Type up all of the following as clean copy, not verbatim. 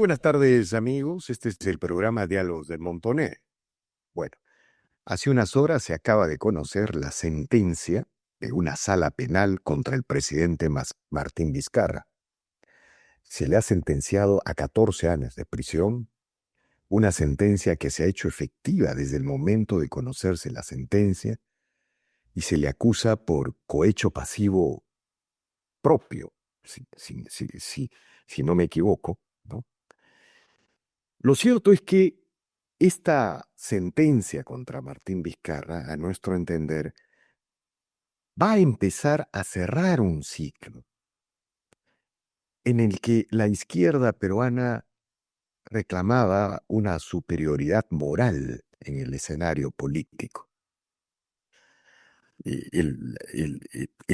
buenas tardes, amigos. Este es el programa Diálogos del Montoné. Bueno, hace unas horas se acaba de conocer la sentencia de una sala penal contra el presidente Martín Vizcarra. Se le ha sentenciado a 14 años de prisión, una sentencia que se ha hecho efectiva desde el momento de conocerse la sentencia y se le acusa por cohecho pasivo propio, si no me equivoco, ¿no? Lo cierto es que esta sentencia contra Martín Vizcarra, a nuestro entender, va a empezar a cerrar un ciclo en el que la izquierda peruana reclamaba una superioridad moral en el escenario político. El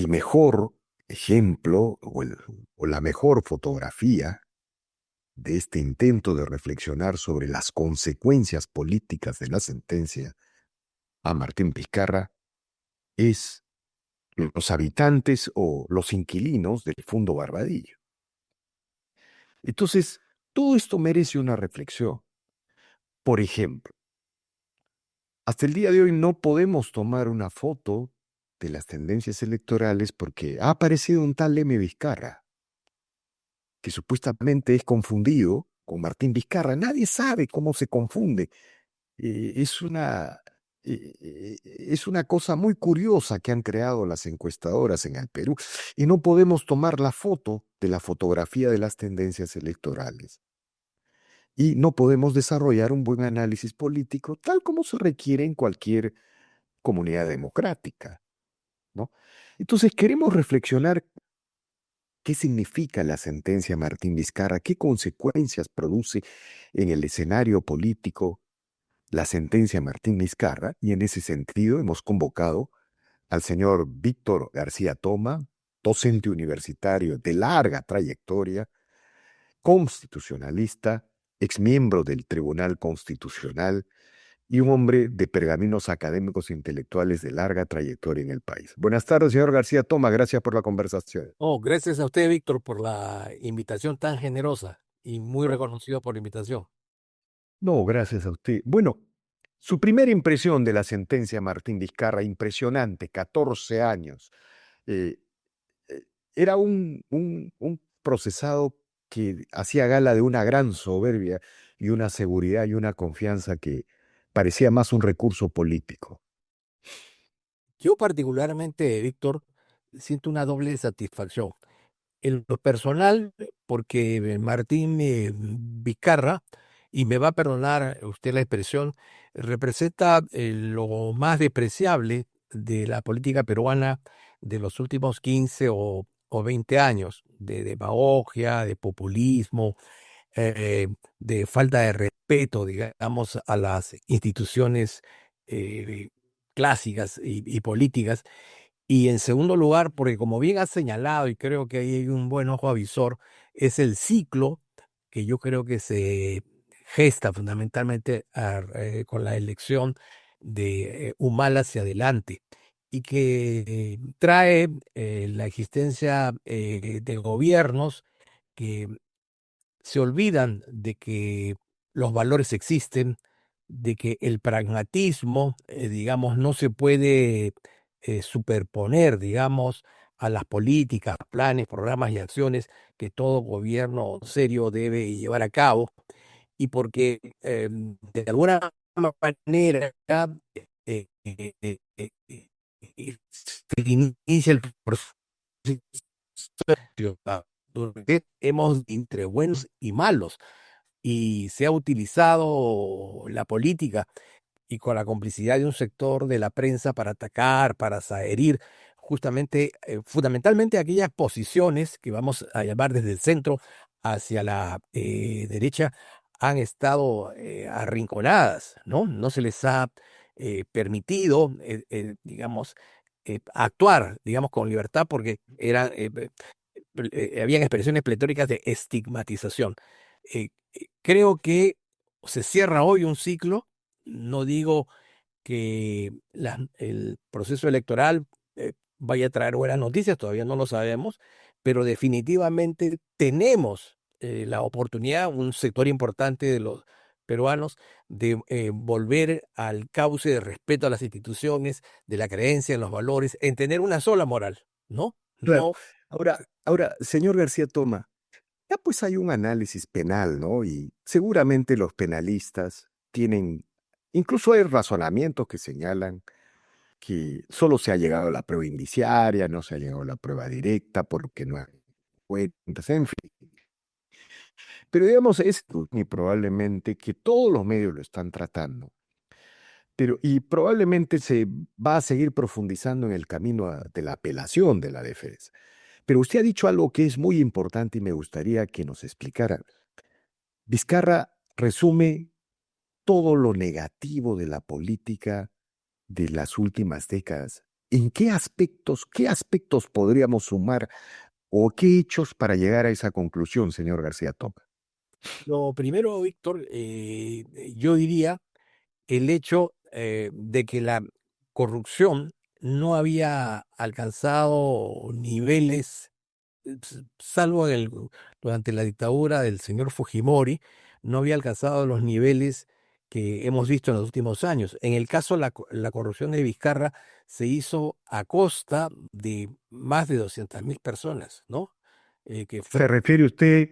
mejor ejemplo o la mejor fotografía de este intento de reflexionar sobre las consecuencias políticas de la sentencia a Martín Vizcarra es los habitantes o los inquilinos del Fundo Barbadillo. Entonces, todo esto merece una reflexión. Por ejemplo, hasta el día de hoy no podemos tomar una foto de las tendencias electorales porque ha aparecido un tal M. Vizcarra, que supuestamente es confundido con Martín Vizcarra. Nadie sabe cómo se confunde. Eh, es una, es una cosa muy curiosa que han creado las encuestadoras en el Perú y no podemos tomar la foto de la fotografía de las tendencias electorales. Y no podemos desarrollar un buen análisis político tal como se requiere en cualquier comunidad democrática, ¿no? Entonces queremos reflexionar qué significa la sentencia Martín Vizcarra, qué consecuencias produce en el escenario político la sentencia Martín Vizcarra, y en ese sentido hemos convocado al señor Víctor García Toma, docente universitario de larga trayectoria, constitucionalista, exmiembro del Tribunal Constitucional y un hombre de pergaminos académicos e intelectuales de larga trayectoria en el país. Buenas tardes, señor García Toma, gracias por la conversación. Oh, gracias a usted, Víctor, por la invitación tan generosa y muy reconocido por la invitación. No, gracias a usted. Bueno, su primera impresión de la sentencia Martín Vizcarra, impresionante, 14 años. Eh, eh, Era un procesado que hacía gala de una gran soberbia y una seguridad y una confianza que parecía más un recurso político. Yo particularmente, Víctor, siento una doble satisfacción. En lo personal, porque Martín Vizcarra, y me va a perdonar usted la expresión, representa lo más despreciable de la política peruana de los últimos 15 o 20 años, de demagogia, de populismo, eh, de falta de respeto, digamos, a las instituciones eh, clásicas y políticas. Y en segundo lugar, porque como bien has señalado, y creo que ahí hay un buen ojo avisor, es el ciclo que yo creo que se gesta fundamentalmente con la elección de Humala hacia adelante y que trae la existencia de gobiernos que se olvidan de que los valores existen, de que el pragmatismo, digamos, no se puede superponer, digamos, a las políticas, planes, programas y acciones que todo gobierno serio debe llevar a cabo, y porque de alguna manera se inicia el proceso. Hemos entre buenos y malos, y se ha utilizado la política y con la complicidad de un sector de la prensa para atacar, para herir justamente, fundamentalmente aquellas posiciones que vamos a llamar desde el centro hacia la derecha han estado arrinconadas, ¿no? No se les ha permitido, digamos, actuar, digamos, con libertad porque eran habían expresiones pletóricas de estigmatización. Creo que se cierra hoy un ciclo. No digo que el proceso electoral vaya a traer buenas noticias, todavía no lo sabemos, pero definitivamente tenemos la oportunidad, un sector importante de los peruanos, de volver al cauce de respeto a las instituciones, de la creencia en los valores, en tener una sola moral, ¿no? Claro. No, Ahora, señor García Toma, ya pues hay un análisis penal, ¿no? Y seguramente los penalistas tienen, incluso hay razonamientos que señalan que solo se ha llegado a la prueba indiciaria, no se ha llegado a la prueba directa porque no hay cuentas, en fin. Pero digamos esto, y probablemente que todos los medios lo están tratando, pero y probablemente se va a seguir profundizando en el camino de la apelación de la defensa. Pero usted ha dicho algo que es muy importante y me gustaría que nos explicara. Vizcarra resume todo lo negativo de la política de las últimas décadas. ¿En qué aspectos podríamos sumar o qué hechos para llegar a esa conclusión, señor García Toma? lo primero, Víctor, yo diría el hecho de que la corrupción no había alcanzado niveles, salvo durante la dictadura del señor Fujimori, no había alcanzado los niveles que hemos visto en los últimos años. En el caso de la corrupción de Vizcarra se hizo a costa de más de 200.000 personas, ¿no? Que fue ¿Se refiere usted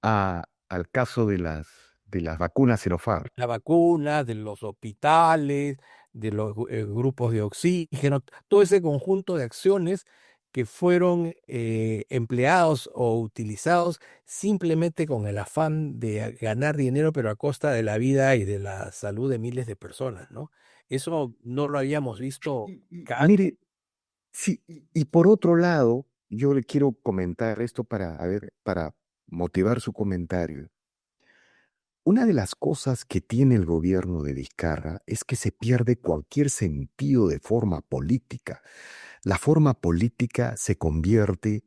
al caso de las vacunas Sinopharm? la vacuna, de los hospitales, de los grupos de oxígeno, todo ese conjunto de acciones que fueron empleados o utilizados simplemente con el afán de ganar dinero, pero a costa de la vida y de la salud de miles de personas, ¿no? Eso no lo habíamos visto antes. Mire, sí, y por otro lado, yo le quiero comentar esto para, a ver, para motivar su comentario. Una de las cosas que tiene el gobierno de Vizcarra es que se pierde cualquier sentido de forma política. La forma política se convierte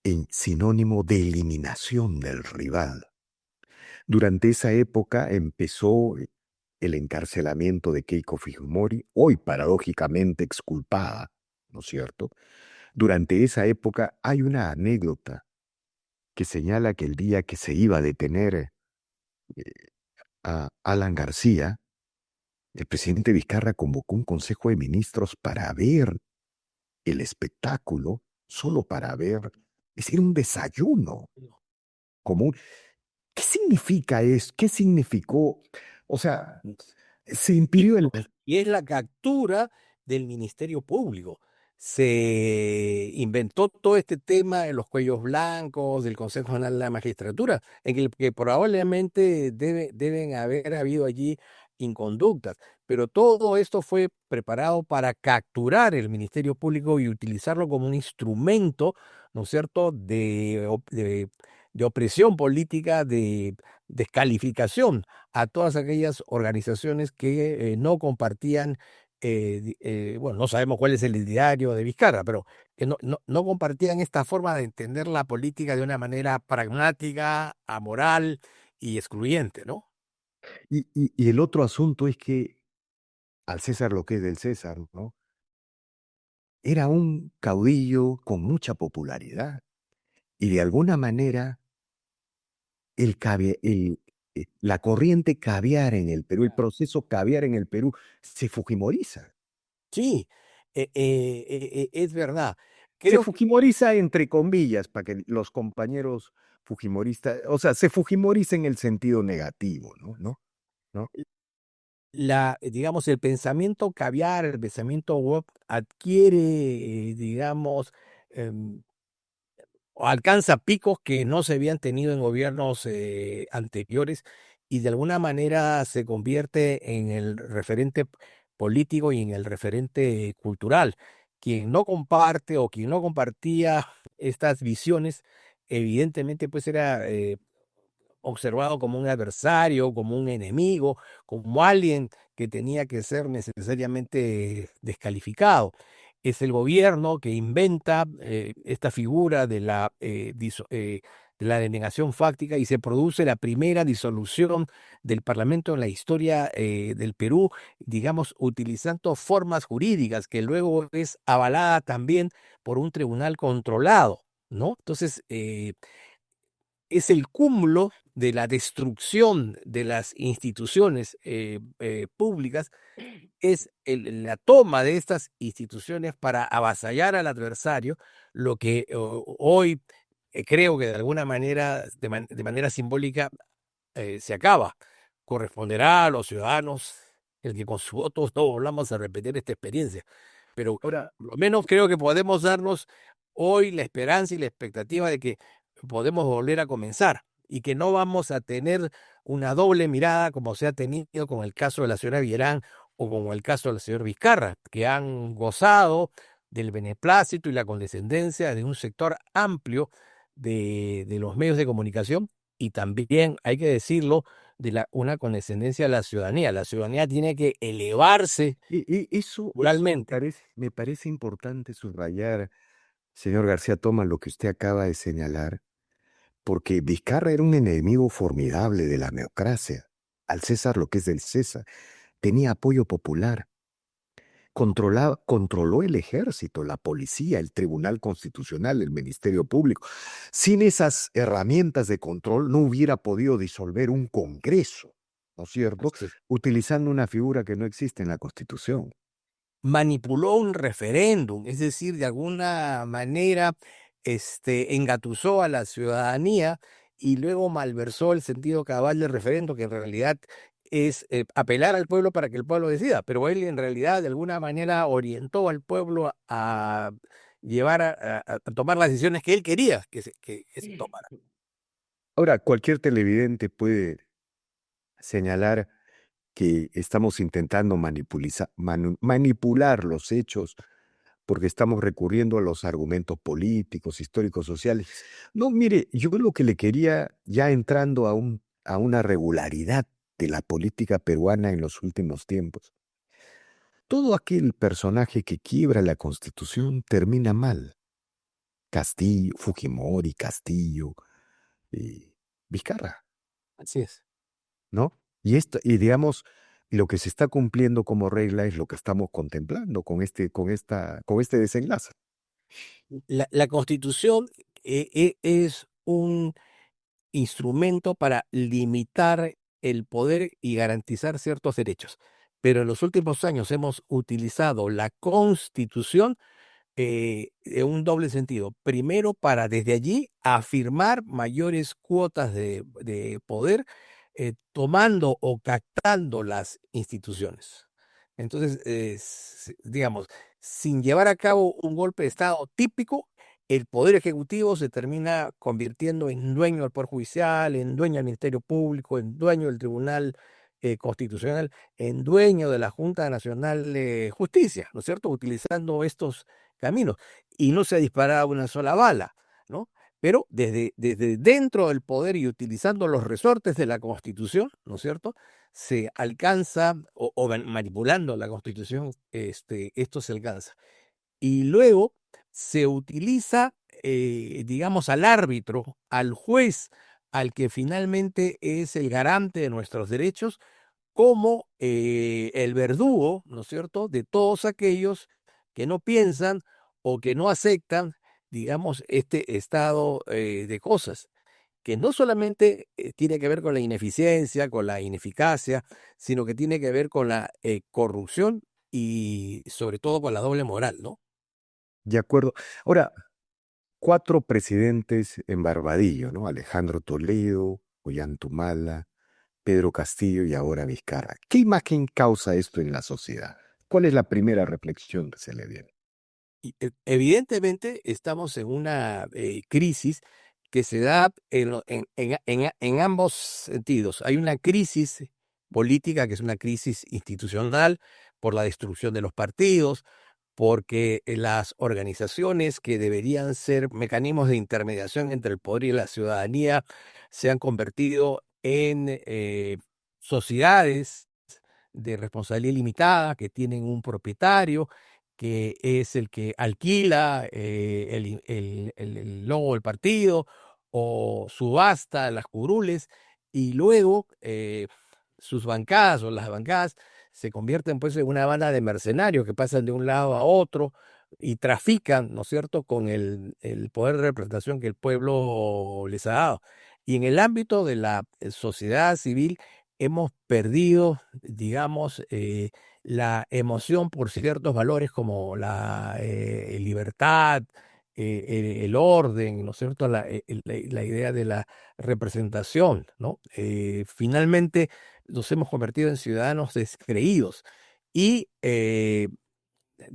en sinónimo de eliminación del rival. Durante esa época empezó el encarcelamiento de Keiko Fujimori, hoy paradójicamente exculpada, ¿no es cierto? Durante esa época hay una anécdota que señala que el día que se iba a detener eh, a Alan García, el presidente Vizcarra convocó un consejo de ministros para ver el espectáculo, solo para ver, es decir, un desayuno común. ¿Qué significa eso? ¿Qué significó? O sea, se impidió el... Y es la captura del Ministerio Público. Se inventó todo este tema de los cuellos blancos, del Consejo General de la Magistratura, en el que probablemente deben haber habido allí inconductas, pero todo esto fue preparado para capturar el Ministerio Público y utilizarlo como un instrumento, ¿no es cierto?, de opresión política, de descalificación a todas aquellas organizaciones que no compartían, bueno, no sabemos cuál es el ideario de Vizcarra, pero que no compartían esta forma de entender la política de una manera pragmática, amoral y excluyente, ¿no? y el otro asunto es que al César lo que es del César, ¿no? Era un caudillo con mucha popularidad y de alguna manera la corriente caviar en el Perú, el proceso caviar en el Perú se fujimoriza. Sí, es verdad. Se Creo que fujimoriza entre comillas para que los compañeros fujimoristas, o sea, se fujimoriza en el sentido negativo, ¿no? ¿No? ¿No? digamos, el pensamiento caviar, el pensamiento woke adquiere, digamos, em, o alcanza picos que no se habían tenido en gobiernos anteriores y de alguna manera se convierte en el referente político y en el referente cultural. Quien no comparte o quien no compartía estas visiones, evidentemente pues era observado como un adversario, como un enemigo, como alguien que tenía que ser necesariamente descalificado. Es el gobierno que inventa esta figura de la denegación fáctica y se produce la primera disolución del Parlamento en la historia del Perú, digamos, utilizando formas jurídicas que luego es avalada también por un tribunal controlado, ¿no? Entonces, es el cúmulo de la destrucción de las instituciones públicas, es la toma de estas instituciones para avasallar al adversario, lo que hoy creo que de alguna manera, de manera simbólica, se acaba. Corresponderá a los ciudadanos el que con su voto no volvamos a repetir esta experiencia. Pero Ahora, por lo menos creo que podemos darnos hoy la esperanza y la expectativa de que podemos volver a comenzar y que no vamos a tener una doble mirada como se ha tenido con el caso de la señora Villarán o como el caso del señor Vizcarra, que han gozado del beneplácito y la condescendencia de un sector amplio de los medios de comunicación y también, hay que decirlo, una condescendencia a la ciudadanía. La ciudadanía tiene que elevarse eso moralmente. me parece importante subrayar, señor García Toma, lo que usted acaba de señalar, porque Vizcarra era un enemigo formidable de la neocracia. Al César lo que es del César. Tenía apoyo popular. Controló el ejército, la policía, el Tribunal Constitucional, el Ministerio Público. Sin esas herramientas de control no hubiera podido disolver un Congreso, ¿no es cierto? Sí. Utilizando una figura que no existe en la Constitución. Manipuló un referéndum, es decir, de alguna manera engatusó a la ciudadanía y luego malversó el sentido cabal del referéndum, que en realidad es apelar al pueblo para que el pueblo decida, pero él en realidad de alguna manera orientó al pueblo a llevar a tomar las decisiones que él quería que se tomaran. Ahora, cualquier televidente puede señalar que estamos intentando manipular los hechos porque estamos recurriendo a los argumentos políticos, históricos, sociales. No, mire, yo lo que le quería, ya entrando a una regularidad de la política peruana en los últimos tiempos, todo aquel personaje que quiebra la Constitución termina mal. Castillo, Fujimori, Castillo, eh, Vizcarra, Así es. ¿no? Y digamos, lo que se está cumpliendo como regla es lo que estamos contemplando con este desenlace. La Constitución es un instrumento para limitar el poder y garantizar ciertos derechos. Pero en los últimos años hemos utilizado la Constitución en un doble sentido. Primero, para desde allí afirmar mayores cuotas de poder, tomando o captando las instituciones. Entonces, digamos, sin llevar a cabo un golpe de Estado típico, el Poder Ejecutivo se termina convirtiendo en dueño del Poder Judicial, en dueño del Ministerio Público, en dueño del Tribunal Constitucional, en dueño de la Junta Nacional de Justicia, ¿no es cierto? Utilizando estos caminos. Y no se ha disparado una sola bala, ¿no? Pero desde dentro del poder y utilizando los resortes de la Constitución, ¿no es cierto? Se alcanza, o manipulando la Constitución, esto se alcanza. Y luego se utiliza, digamos, al árbitro, al juez, al que finalmente es el garante de nuestros derechos, como el verdugo, ¿no es cierto?, de todos aquellos que no piensan o que no aceptan, digamos, este estado de cosas, que no solamente tiene que ver con la ineficiencia, con la ineficacia, sino que tiene que ver con la corrupción y sobre todo con la doble moral, ¿no? De acuerdo. Ahora, 4 presidentes en Barbadillo, ¿no? Alejandro Toledo, Ollanthumala, Pedro Castillo y ahora Vizcarra. ¿Qué imagen causa esto en la sociedad? ¿Cuál es la primera reflexión que se le viene? Y, evidentemente estamos en una crisis que se da en ambos sentidos. Hay una crisis política, que es una crisis institucional por la destrucción de los partidos, porque las organizaciones que deberían ser mecanismos de intermediación entre el poder y la ciudadanía se han convertido en sociedades de responsabilidad limitada que tienen un propietario que es el que alquila el logo del partido o subasta las curules y luego sus bancadas o las bancadas se convierten pues en una banda de mercenarios que pasan de un lado a otro y trafican, ¿no es cierto?, con el poder de representación que el pueblo les ha dado. Y en el ámbito de la sociedad civil hemos perdido, digamos, la emoción por ciertos valores como la libertad, el orden, ¿no es cierto? La idea de la representación, ¿no? Finalmente nos hemos convertido en ciudadanos descreídos y de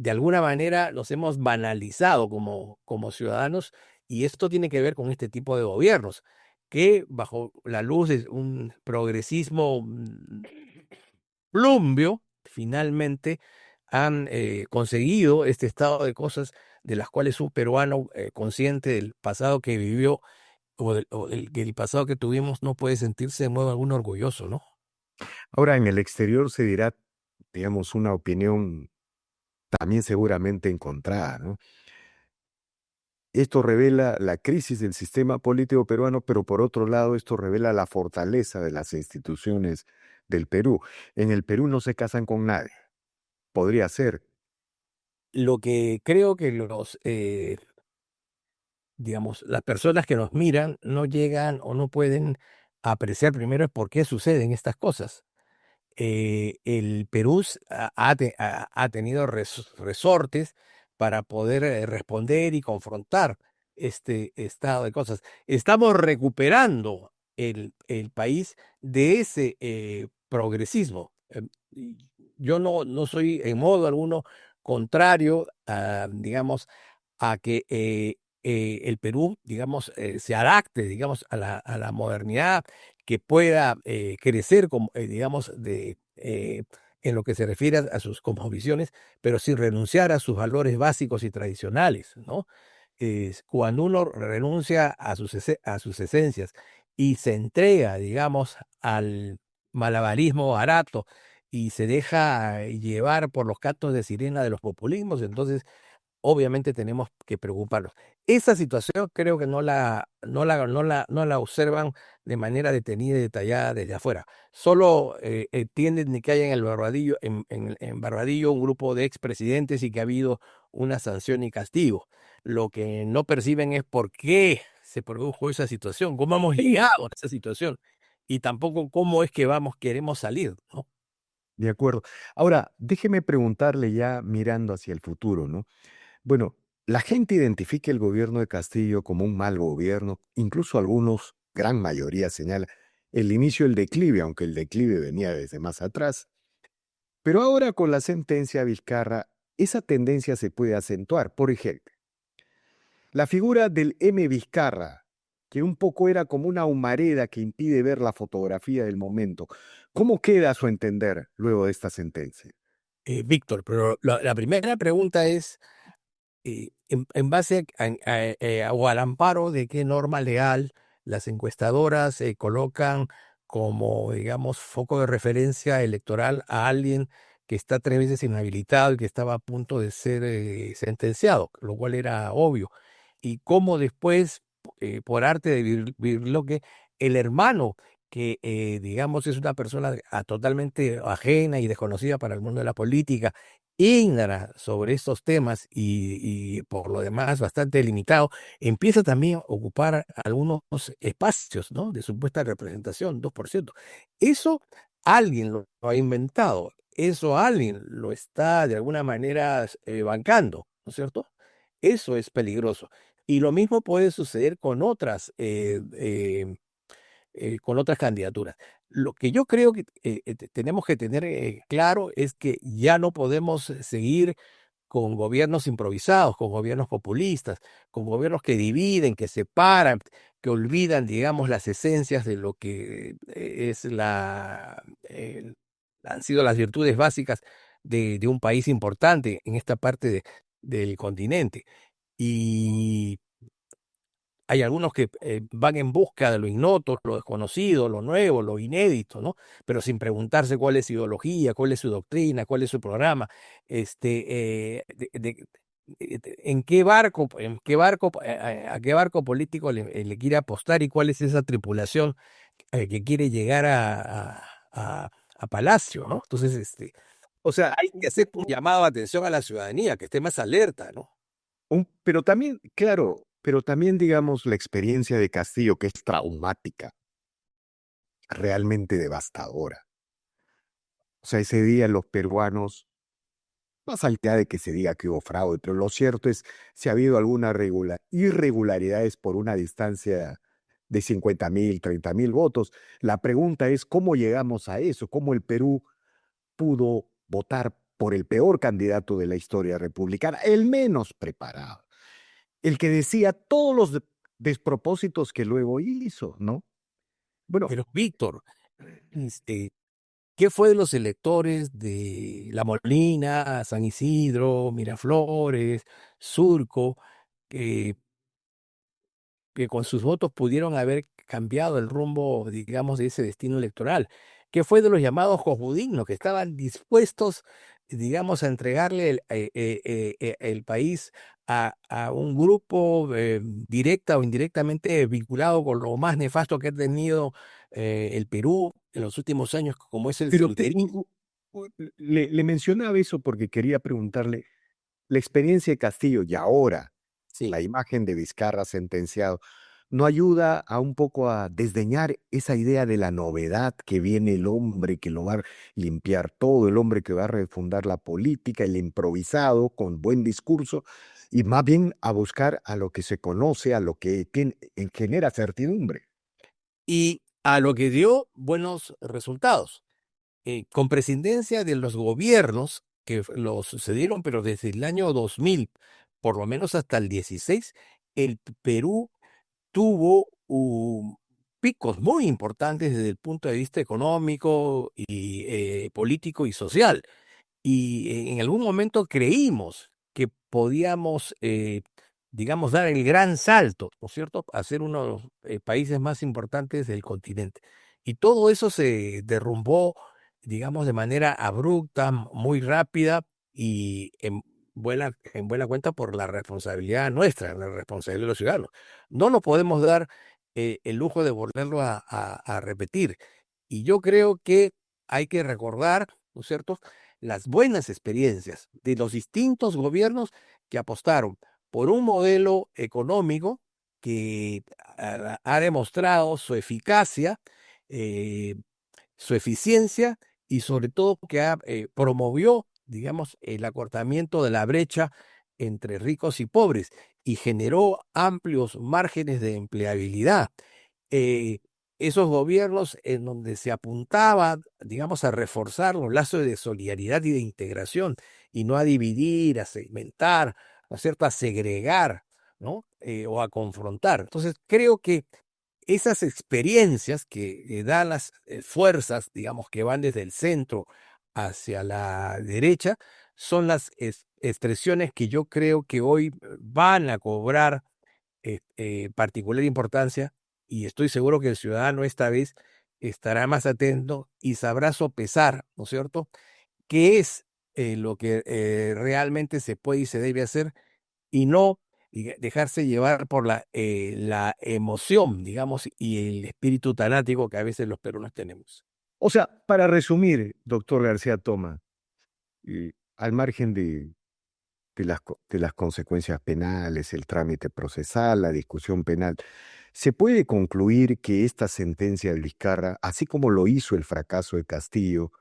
alguna manera nos hemos banalizado como ciudadanos, y esto tiene que ver con este tipo de gobiernos que bajo la luz de un progresismo plumbio, finalmente han conseguido este estado de cosas de las cuales un peruano consciente del pasado que vivió del pasado que tuvimos no puede sentirse de modo alguno orgulloso, ¿no? Ahora, en el exterior se dirá, digamos, una opinión también seguramente encontrada, ¿no? Esto revela la crisis del sistema político peruano, pero por otro lado, esto revela la fortaleza de las instituciones del Perú. En el Perú no se casan con nadie. Podría ser. Lo que creo que digamos, las personas que nos miran no llegan o no pueden apreciar primero es por qué suceden estas cosas. El Perú ha tenido resortes para poder responder y confrontar este estado de cosas. Estamos recuperando el país de ese progresismo. Y yo no soy en modo alguno contrario a, digamos, a que el Perú, digamos, se adapte, digamos, a la modernidad, que pueda crecer, como, digamos, en lo que se refiere a sus cosmovisiones, pero sin renunciar a sus valores básicos y tradicionales, ¿no? Cuando uno renuncia a sus esencias y se entrega, digamos, al malabarismo barato y se deja llevar por los cantos de sirena de los populismos, entonces obviamente tenemos que preocuparnos. Esa situación creo que no la observan de manera detenida y detallada desde afuera. Solo entienden de que hay en el Barbadillo, en Barbadillo un grupo de expresidentes y que ha habido una sanción y castigo. Lo que no perciben es por qué se produjo esa situación, cómo hemos llegado a esa situación y tampoco cómo es que queremos salir, ¿no? De acuerdo. Ahora, déjeme preguntarle ya mirando hacia el futuro, ¿no? Bueno, la gente identifica el gobierno de Castillo como un mal gobierno, incluso algunos, gran mayoría, señala el inicio del declive, aunque el declive venía desde más atrás. Pero ahora con la sentencia Vizcarra, esa tendencia se puede acentuar. Por ejemplo, la figura del M. Vizcarra, que un poco era como una humareda que impide ver la fotografía del momento. ¿Cómo queda a su entender luego de esta sentencia? Víctor, pero la primera pregunta es, en base o al amparo de qué norma legal las encuestadoras colocan como, digamos, foco de referencia electoral a alguien que está 3 veces inhabilitado y que estaba a punto de ser sentenciado, lo cual era obvio. Y cómo después, por arte de Birloque, el hermano, que digamos es una persona totalmente ajena y desconocida para el mundo de la política, ignara sobre estos temas y por lo demás bastante limitado, empieza también a ocupar algunos espacios, ¿no? De supuesta representación, 2%. Eso alguien lo ha inventado, eso alguien lo está de alguna manera bancando, ¿no es cierto? Eso es peligroso. Y lo mismo puede suceder con otras candidaturas. Lo que yo creo que tenemos que tener claro es que ya no podemos seguir con gobiernos improvisados, con gobiernos populistas, con gobiernos que dividen, que separan, que olvidan, digamos, las esencias de lo que han sido las virtudes básicas de un país importante en esta parte del continente. Y hay algunos que van en busca de lo ignoto, lo desconocido, lo nuevo, lo inédito, ¿no? Pero sin preguntarse cuál es su ideología, cuál es su doctrina, cuál es su programa, a qué barco político le quiere apostar y cuál es esa tripulación que quiere llegar a Palacio, ¿no? Entonces, O sea, hay que hacer un llamado de atención a la ciudadanía, que esté más alerta, ¿no? pero también, claro, pero también, digamos, la experiencia de Castillo, que es traumática, realmente devastadora. O sea, ese día los peruanos, más allá de que se diga que hubo fraude, pero lo cierto es si ha habido alguna irregularidades por una distancia de 50.000, 30.000 votos. La pregunta es cómo llegamos a eso, cómo el Perú pudo votar por el peor candidato de la historia republicana, el menos preparado, el que decía todos los despropósitos que luego hizo, ¿no? Bueno, Pero Víctor, este, ¿qué fue de los electores de La Molina, San Isidro, Miraflores, Surco, que que con sus votos pudieron haber cambiado el rumbo, digamos, de ese destino electoral? ¿Qué fue de los llamados cojudignos que estaban dispuestos, digamos, a entregarle el país a un grupo directa o indirectamente vinculado con lo más nefasto que ha tenido el Perú en los últimos años, como es el pero fruterismo? le mencionaba eso porque quería preguntarle, la experiencia de Castillo y ahora Sí. la imagen de Vizcarra sentenciado, ¿no ayuda a un poco a desdeñar esa idea de la novedad que viene el hombre que lo va a limpiar todo, el hombre que va a refundar la política, el improvisado con buen discurso, y más bien a buscar a lo que se conoce, a lo que genera certidumbre? Y a lo que dio buenos resultados. Con presidencia de los gobiernos que lo sucedieron, pero desde el año 2000, por lo menos hasta el 16, el Perú tuvo picos muy importantes desde el punto de vista económico y político y social. Y en algún momento creímos que podíamos, digamos, dar el gran salto, ¿no es cierto?, a ser uno de los países más importantes del continente. Y todo eso se derrumbó, digamos, de manera abrupta, muy rápida y en buena cuenta por la responsabilidad nuestra, la responsabilidad de los ciudadanos. No nos podemos dar el lujo de volverlo a repetir. Y yo creo que hay que recordar, ¿no es cierto?, las buenas experiencias de los distintos gobiernos que apostaron por un modelo económico que ha demostrado su eficacia, eh, su eficiencia y sobre todo que promovió, digamos, el acortamiento de la brecha entre ricos y pobres y generó amplios márgenes de empleabilidad. Eh, Esos gobiernos en donde se apuntaba, digamos, a reforzar los lazos de solidaridad y de integración y no a dividir, a segmentar, ¿no es cierto?, a segregar, ¿no? O a confrontar. Entonces, creo que esas experiencias que dan las fuerzas, digamos, que van desde el centro hacia la derecha, son las expresiones que yo creo que hoy van a cobrar particular importancia y estoy seguro que el ciudadano esta vez estará más atento y sabrá sopesar, ¿no es cierto?, qué es lo que realmente se puede y se debe hacer y no dejarse llevar por la emoción, digamos, y el espíritu tanático que a veces los peruanos tenemos. O sea, para resumir, doctor García Toma, al margen de las consecuencias penales, el trámite procesal, la discusión penal, se puede concluir que esta sentencia de Vizcarra, así como lo hizo el fracaso de Castillo,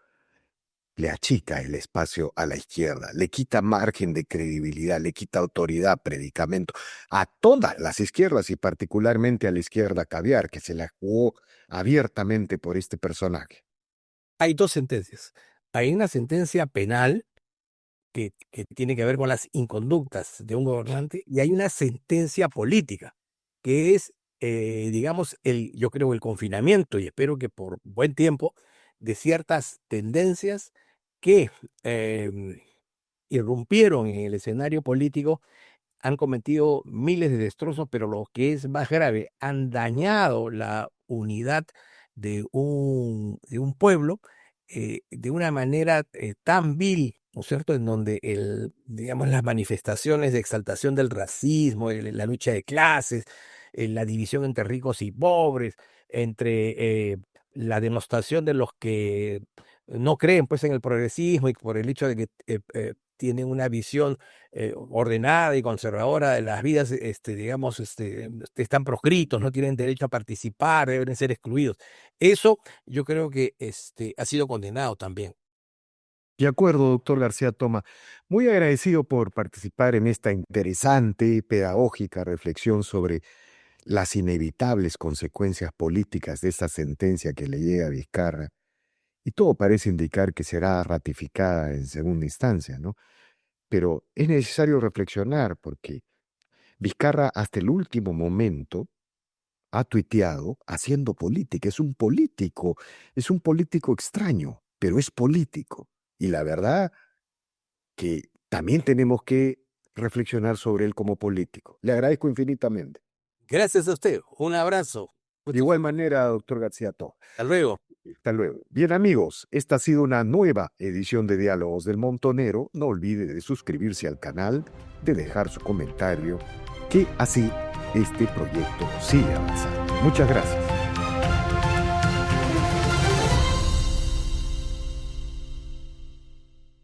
le achica el espacio a la izquierda, le quita margen de credibilidad, le quita autoridad, predicamento a todas las izquierdas y particularmente a la izquierda caviar, que se la jugó abiertamente por este personaje. Hay dos sentencias. Hay una sentencia penal que tiene que ver con las inconductas de un gobernante y hay una sentencia política, que es, digamos, yo creo, el confinamiento, y espero que por buen tiempo, de ciertas tendencias que irrumpieron en el escenario político, han cometido miles de destrozos, pero lo que es más grave, han dañado la unidad de un pueblo de una manera tan vil, ¿no es cierto?, en donde digamos, las manifestaciones de exaltación del racismo, la lucha de clases, la división entre ricos y pobres, entre la denostación de los que no creen pues en el progresismo y por el hecho de que tienen una visión ordenada y conservadora de las vidas, digamos, están proscritos, no tienen derecho a participar, deben ser excluidos. Eso yo creo que ha sido condenado también. De acuerdo, doctor García Toma. Muy agradecido por participar en esta interesante y pedagógica reflexión sobre las inevitables consecuencias políticas de esta sentencia que le llega a Vizcarra. Y todo parece indicar que será ratificada en segunda instancia, ¿no? Pero es necesario reflexionar porque Vizcarra hasta el último momento ha tuiteado haciendo política. Es un político extraño, pero es político. Y la verdad que también tenemos que reflexionar sobre él como político. Le agradezco infinitamente. Gracias a usted. Un abrazo. De igual manera, doctor García Tó. Hasta luego. Hasta luego. Bien, amigos, esta ha sido una nueva edición de Diálogos del Montonero. No olvide de suscribirse al canal, de dejar su comentario, que así este proyecto sigue avanzando. Muchas gracias.